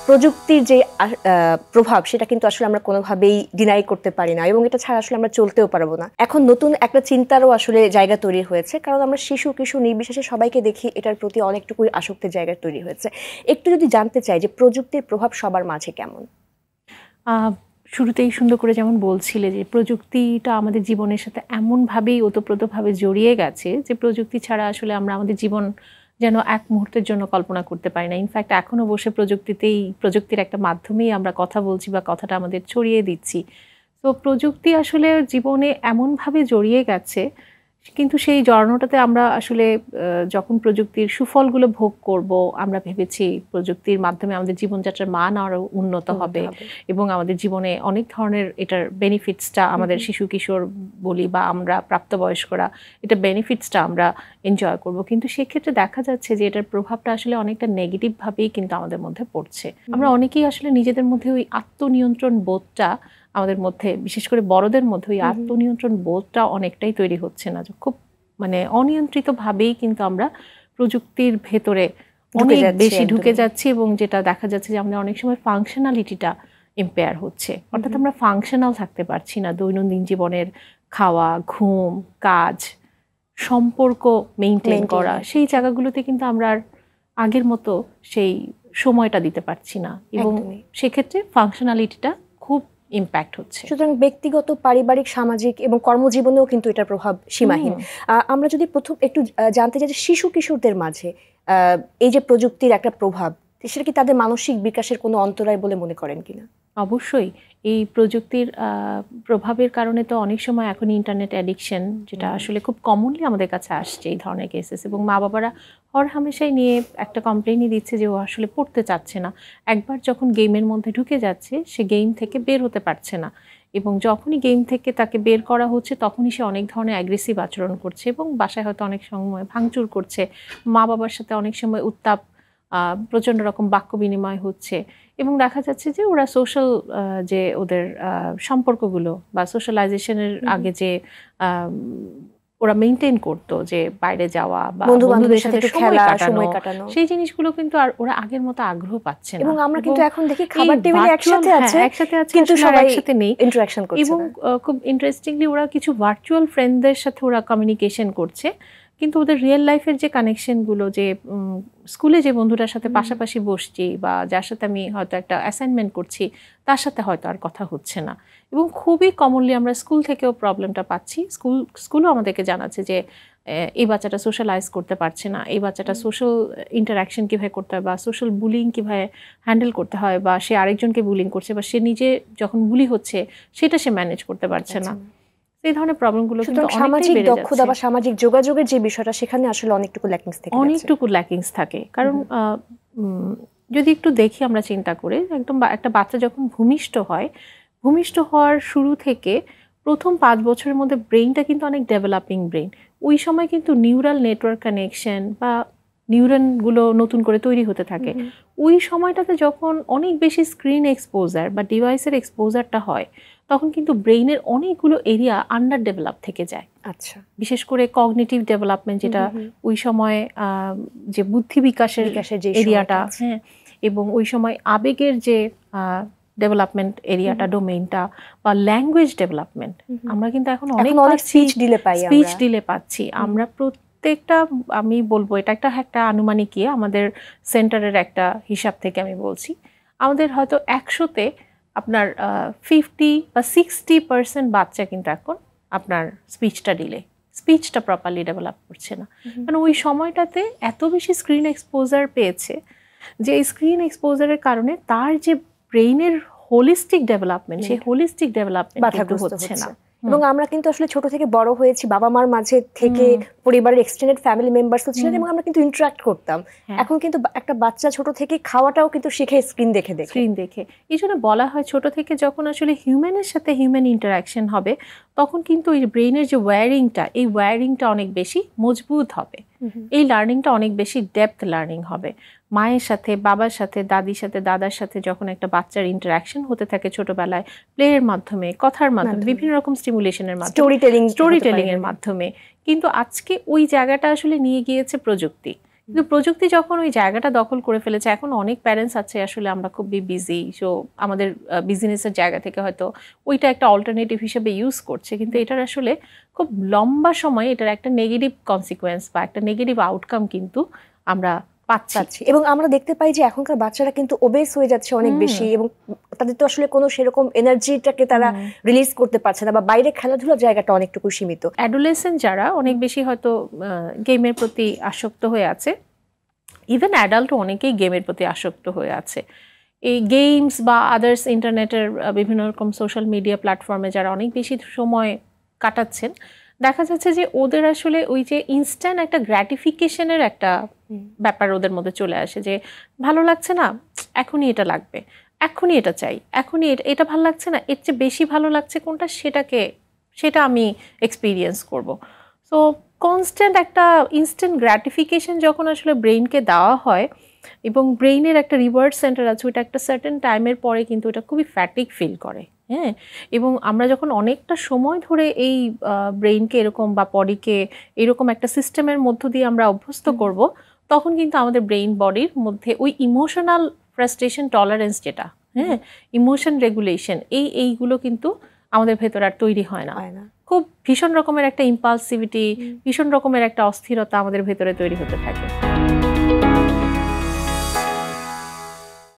প্রযুক্তির যে প্রভাব সেটা কিন্তু আসলে আমরা কোনোভাবেই ডিনাই করতে পারি না এবং এটা ছাড়া আসলে আমরা চলতেও পারবো না। এখন নতুন একটা চিন্তারও আসলে জায়গা তৈরি হয়েছে, কারণ আমরা শিশু কিশোর নির্বিশেষে সবাইকে দেখি এটার প্রতি অনেকটুকুই আসক্তির জায়গা তৈরি হয়েছে। একটু যদি জানতে চাই যে প্রযুক্তির প্রভাব সবার মাঝে কেমন? শুরুতেই সুন্দর করে যেমন বলছিলে যে প্রযুক্তিটা আমাদের জীবনের সাথে এমনভাবেই ওতপ্রোতভাবে জড়িয়ে গেছে যে প্রযুক্তি ছাড়া আসলে আমরা আমাদের জীবন যেন এক মুহূর্তের জন্য কল্পনা করতে পারি না। ইনফ্যাক্ট এখনও বসে প্রযুক্তির একটা মাধ্যমেই আমরা কথা বলছি বা কথাটা আমাদের ছড়িয়ে দিচ্ছি। তো প্রযুক্তি আসলে জীবনে এমনভাবে জড়িয়ে গেছে, কিন্তু সেই জড়ানোটাতে আমরা আসলে যখন প্রযুক্তির সুফলগুলো ভোগ করব, আমরা ভেবেছি প্রযুক্তির মাধ্যমে আমাদের জীবনযাত্রার মান আরও উন্নত হবে এবং আমাদের জীবনে অনেক ধরনের এটার বেনিফিটসটা আমাদের শিশু কিশোর বলি বা আমরা প্রাপ্তবয়স্করা এটা বেনিফিটসটা আমরা এনজয় করব। কিন্তু সেক্ষেত্রে দেখা যাচ্ছে যে এটার প্রভাবটা আসলে অনেকটা নেগেটিভভাবেই কিন্তু আমাদের মধ্যে পড়ছে। আমরা অনেকেই আসলে নিজেদের মধ্যে ওই আত্মনিয়ন্ত্রণ বোধটা আমাদের মধ্যে, বিশেষ করে বড়দের মধ্যে ওই আত্মনিয়ন্ত্রণ বোধটা অনেকটাই তৈরি হচ্ছে না। খুব অনিয়ন্ত্রিতভাবেই কিন্তু আমরা প্রযুক্তির ভেতরে অনেক বেশি ঢুকে যাচ্ছি এবং যেটা দেখা যাচ্ছে যে আমাদের অনেক সময় ফাংশনালিটিটা ইম্পেয়ার হচ্ছে, অর্থাৎ আমরা ফাংশনাল থাকতে পারছি না। দৈনন্দিন জীবনের খাওয়া, ঘুম, কাজ, সম্পর্ক মেইনটেইন করা, সেই জায়গাগুলোতে কিন্তু আমরা আর আগের মতো সেই সময়টা দিতে পারছি না এবং সেক্ষেত্রে ফাংশনালিটিটা খুব ইম্প্যাক্ট হচ্ছে। সুতরাং ব্যক্তিগত, পারিবারিক, সামাজিক এবং কর্মজীবনেও কিন্তু এটার প্রভাব সীমাহীন। আমরা যদি প্রথম একটু জানতে চাই যে শিশু কিশোরদের মাঝে এই যে প্রযুক্তির একটা প্রভাব, সেটা কি তাদের মানসিক বিকাশের কোনো অন্তরায় বলে মনে করেন কিনা? অবশ্যই এই প্রযুক্তির প্রভাবের কারণে তো অনেক সময় এখন ইন্টারনেট অ্যাডিকশন, যেটা আসলে খুব কমনলি আমাদের কাছে আসছে এই ধরনের কেসেস, এবং মা বাবারা হামেশাই নিয়ে একটা কমপ্লেনই দিচ্ছে যে ও আসলে পড়তে চাচ্ছে না। একবার যখন গেমের মধ্যে ঢুকে যাচ্ছে, সে গেম থেকে বের হতে পারছে না এবং যখনই গেম থেকে তাকে বের করা হচ্ছে তখনই সে অনেক ধরনের অ্যাগ্রেসিভ আচরণ করছে এবং বাসায় হয়তো অনেক সময় ভাঙচুর করছে। মা বাবার সাথে অনেক সময় উত্তাপ, প্রচণ্ড রকম বাক্য বিনিময় হচ্ছে এবং দেখা যাচ্ছে যে ওরা সোশ্যাল যে ওদের সম্পর্কগুলো বা সোশ্যালাইজেশনের আগে যে ওরা মেনটেন করতো, যে বাইরে যাওয়া বা বন্ধুদের সাথে সময় কাটানো, সেই জিনিসগুলো কিন্তু আর ওরা আগের মতো আগ্রহ পাচ্ছে না। এবং আমরা কিন্তু এখন দেখি খাবার টেবিলে একসাথে আছে কিন্তু সবাই একসাথে নেই, ইন্টারঅ্যাকশন করছে। এবং খুব ইন্টারেস্টিংলি ওরা কিছু ভার্চুয়াল ফ্রেন্ডদের সাথে ওরা কমিউনিকেশন করছে, কিন্তু ওদের রিয়েল লাইফের যে কানেকশনগুলো, যে স্কুলে যে বন্ধুটার সাথে পাশাপাশি বসছি বা যার সাথে আমি হয়তো একটা অ্যাসাইনমেন্ট করছি, তার সাথে হয়তো আর কথা হচ্ছে না। এবং খুবই কমনলি আমরা স্কুল থেকেও প্রবলেমটা পাচ্ছি। স্কুলও আমাদেরকে জানাচ্ছে যে এই বাচ্চাটা সোশ্যালাইজ করতে পারছে না, এই বাচ্চাটা সোশ্যাল ইন্টারাকশন কীভাবে করতে হয় বা সোশ্যাল বুলিং কীভাবে হ্যান্ডেল করতে হয়, বা সে আরেকজনকে বুলিং করছে বা সে নিজে যখন বুলি হচ্ছে সেটা সে ম্যানেজ করতে পারছে না। এই ধরনের প্রবলেমগুলো কিন্তু সামাজিক দক্ষতা বা সামাজিক যোগাযোগের যে বিষয়টা, সেখানে আসলে অনেকটুকু ল্যাকিংস থাকে। কারণ যদি একটু দেখি আমরা চিন্তা করে, একদম একটা বাচ্চা যখন ভূমিষ্ঠ হওয়ার শুরু থেকে প্রথম 5 বছরের মধ্যে ব্রেইনটা কিন্তু অনেক ডেভেলপিং ব্রেইন। ওই সময় কিন্তু নিউরাল নেটওয়ার্ক কানেকশন বা নিউরনগুলো নতুন করে তৈরি হতে থাকে। ওই সময়টাতে যখন অনেক বেশি স্ক্রিন এক্সপোজার বা ডিভাইসের এক্সপোজারটা হয়, তখন কিন্তু ব্রেইনের অনেকগুলো এরিয়া আন্ডার ডেভেলপ থেকে যায়। আচ্ছা, বিশেষ করে কগনিটিভ ডেভেলপমেন্ট, যেটা ওই সময় যে বুদ্ধি বিকাশের যে এরিয়াটা, হ্যাঁ, এবং ওই সময় আবেগের যে ডেভেলপমেন্ট এরিয়াটা, ডোমেইনটা, বা ল্যাঙ্গুয়েজ ডেভেলপমেন্ট, আমরা কিন্তু এখন অনেক স্পিচ ডিলে পাচ্ছি। আমরা প্রত্যেকটা, আমি বলবো এটা একটা আনুমানিক আমাদের সেন্টারের একটা হিসাব থেকে আমি বলছি, আমাদের হয়তো 100-তে আপনার 50 বা 60% বাচ্চা কিন্তু এখন আপনার স্পিচটা প্রপারলি ডেভেলপ করছে না। কারণ ওই সময়টাতে এত বেশি স্ক্রিন এক্সপোজার পেয়েছে যে এই স্ক্রিন এক্সপোজারের কারণে তার যে ব্রেইনের হোলিস্টিক ডেভেলপমেন্ট, সেই হোলিস্টিক ডেভেলপমেন্ট হচ্ছে না। এবং আমরা কিন্তু আসলে ছোট থেকে বড় হয়েছি বাবা মার মাঝে থেকে, পরিবারের এক্সটেন্ডেড ফ্যামিলি মেম্বারস ছিলেন এবং আমরা কিন্তু ইন্টারঅ্যাক্ট করতাম। এখন কিন্তু একটা বাচ্চা ছোট থেকে খাওয়াটাও কিন্তু শিখে স্ক্রিন দেখে। এই জন্য বলা হয় ছোট থেকে যখন আসলে হিউম্যানের সাথে হিউম্যান ইন্টারাকশন হবে, তখন কিন্তু এই ব্রেইনের যে ওয়্যারিংটা অনেক বেশি মজবুত হবে। এই লার্নিংটা অনেক বেশি ডেপথ লার্নিং হবে। মায়ের সাথে, বাবার সাথে, দাদির সাথে, দাদার সাথে যখন একটা বাচ্চার ইন্টারাকশন হতে থাকে ছোটবেলায়, প্লের মাধ্যমে, কথার মাধ্যমে, বিভিন্ন রকম স্টিমুলেশনের মাধ্যমে, স্টোরি টেলিং এর মাধ্যমে, কিন্তু আজকে ওই জায়গাটা আসলে নিয়ে গিয়েছে প্রযুক্তি। কিন্তু প্রযুক্তি যখন ওই জায়গাটা দখল করে ফেলেছে, এখন অনেক প্যারেন্টস আছে আসলে আমরা খুব বিজি, সো আমাদের বিজনেসের জায়গা থেকে হয়তো ওইটা একটা অল্টারনেটিভ হিসেবে ইউজ করছে, কিন্তু এটার আসলে খুব লম্বা সময় এটার একটা নেগেটিভ কনসিকোয়েন্স বা একটা নেগেটিভ আউটকাম কিন্তু আমরা পাচ্ছি। এবং আমরা দেখতে পাই যে এখনকার বাচ্চারা কিন্তু ওবেস হয়ে যাচ্ছে অনেক বেশি, এবং তাদের তো আসলে কোনো সেরকম এনার্জিটাকে তারা রিলিজ করতে পারছে না, বা বাইরে খেলাধুলার জায়গাটা অনেকটুকু সীমিত। অ্যাডোলেসেন্ট যারা অনেক বেশি হয়তো গেমের প্রতি আসক্ত হয়ে আছে, ইভেন অ্যাডাল্টও অনেকেই গেমের প্রতি আসক্ত হয়ে আছে। এই গেমস বা আদার্স ইন্টারনেটের বিভিন্ন রকম সোশ্যাল মিডিয়া প্ল্যাটফর্মে যারা অনেক বেশি সময় কাটাচ্ছেন, দেখা যাচ্ছে যে ওদের আসলে ওই যে ইনস্ট্যান্ট একটা গ্র্যাটিফিকেশনের একটা ব্যাপার ওদের মধ্যে চলে আসে, যে ভালো লাগছে না, এখনই এটা লাগবে, এখনই এটা চাই, এখনই এটা ভালো লাগছে না, এর চেয়ে বেশি ভালো লাগছে কোনটা সেটা আমি এক্সপিরিয়েন্স করব। সো কনস্ট্যান্ট একটা ইনস্ট্যান্ট গ্র্যাটিফিকেশন যখন আসলে ব্রেইনকে দেওয়া হয়, এবং ব্রেইনের একটা রিওয়ার্ড সেন্টার আছে, ওইটা একটা সার্টেন টাইমের পরে কিন্তু ওটা খুবই ফ্যাটিক ফিল করে। হ্যাঁ, এবং আমরা যখন অনেকটা সময় ধরে এই ব্রেইনকে এরকম বা বডিকে এরকম একটা সিস্টেমের মধ্য দিয়ে আমরা অভ্যস্ত করব, তখন কিন্তু আমাদের ব্রেইন বডির মধ্যে ওই ইমোশনাল ফ্রাস্ট্রেশন টলারেন্স যেটা, হ্যাঁ, ইমোশন রেগুলেশন, এইগুলো কিন্তু আমাদের ভেতর আর তৈরি হয় না। খুব ভীষণ রকমের একটা ইম্পালসিভিটি, ভীষণ রকমের একটা অস্থিরতা আমাদের ভেতরে তৈরি হতে থাকে।